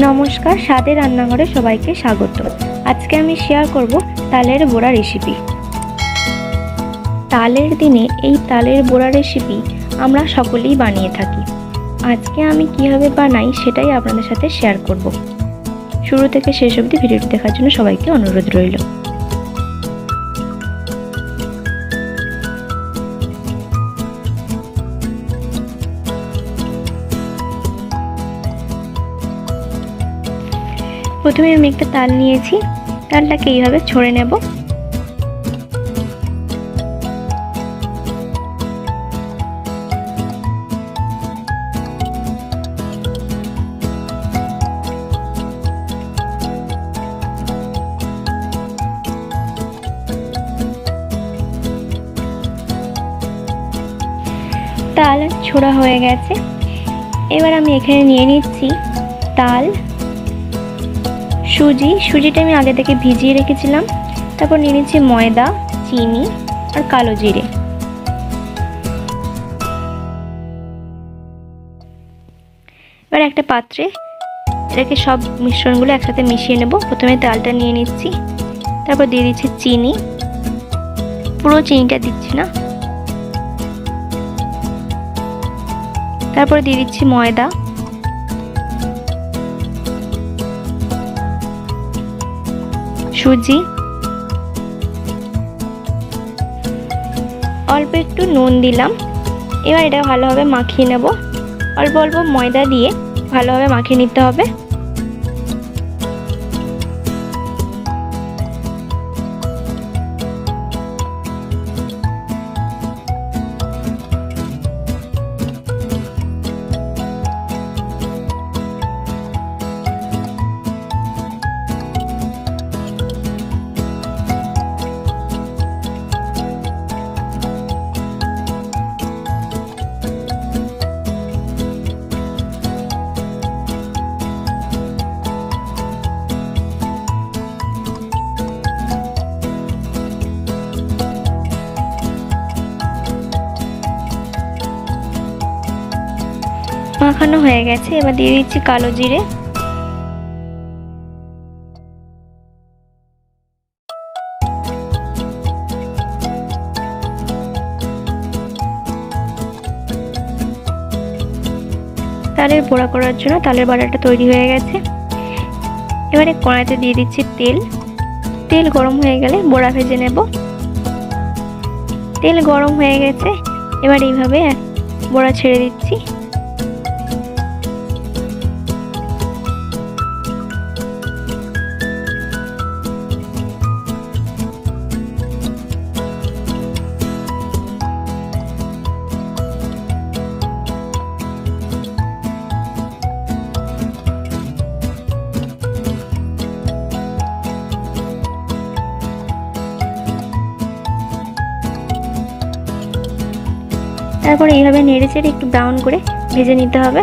নমস্কার, স্বাদের রান্নাঘরে সবাইকে স্বাগত। আজকে আমি শেয়ার করব তালের বড়া রেসিপি। তালের দিনে এই তালের বড়া রেসিপি আমরা সকলেই বানিয়ে থাকি। আজকে আমি কিভাবে বানাই সেটাই আপনাদের সাথে শেয়ার করব। শুরু থেকে শেষ অবধি ভিডিওটি দেখার জন্য সবাইকে অনুরোধ রইল। প্রথমে আমি একটা তাল নিয়েছি, তালটাকে এইভাবে ছড়ে নেব। তাল ছোড়া হয়ে গেছে। এবার আমি এখানে নিয়ে নিচ্ছি তাল, সুজিটা আমি আগে থেকে ভিজিয়ে রেখেছিলাম। তারপর নিয়ে নিচ্ছি ময়দা, চিনি আর কালো জিরে। এবার একটা পাত্রে এটাকে সব মিশ্রণগুলো একসাথে মিশিয়ে নেব। প্রথমে তালটা নিয়ে নিচ্ছি, তারপর দিয়ে দিচ্ছি চিনি, পুরো চিনিটা দিচ্ছি না। তারপর দিয়ে দিচ্ছি ময়দা, সুজি, অল্প একটু নুন দিলাম। এবার এটা ভালোভাবে মাখিয়ে নেব। অল্প অল্প ময়দা দিয়ে ভালোভাবে মাখিয়ে নিতে হবে। মাখানো হয়ে গেছে। এবার দিয়ে দিচ্ছি কালো জিরে, তালের বড়া করার জন্য তালের বড়াটা তৈরি হয়ে গেছে। এবারে কড়াইতে দিয়ে দিচ্ছি তেল গরম হয়ে গেলে বড়া ভেজে নেব। তেল গরম হয়ে গেছে। এবার এইভাবে বড়া ছেড়ে দিচ্ছি। তারপরে এইভাবে নেড়ে চেড়ে একটু ব্রাউন করে ভেজে নিতে হবে।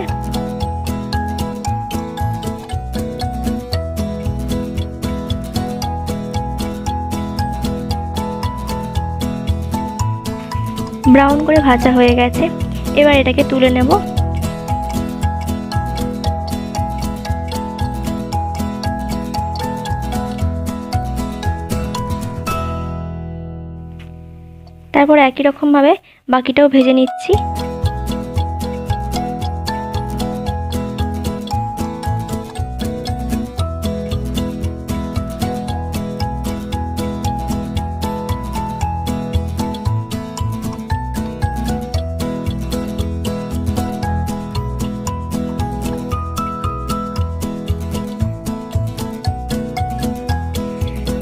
ব্রাউন করে ভাজা হয়ে গেছে। এবার এটাকে তুলে নেব। তারপর একই রকম ভাবে বাকিটাও ভেজে নিচ্ছি।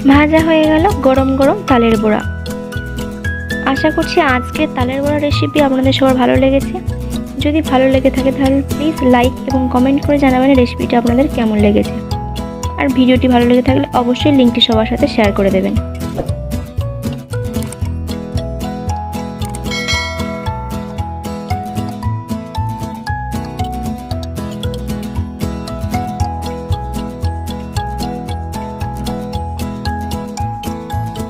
ভাজা হয়ে গেল গরম গরম তালের বড়া। আশা করছি আজকের তালের বড়া রেসিপি আপনাদের সবার ভালো লেগেছে। যদি ভালো লেগে থাকে তাহলে প্লিজ লাইক এবং কমেন্ট করে জানাবেন রেসিপিটা আপনাদের কেমন লেগেছে। আর ভিডিওটি ভালো লেগে থাকলে অবশ্যই লিঙ্কটি সবার সাথে শেয়ার করে দেবেন।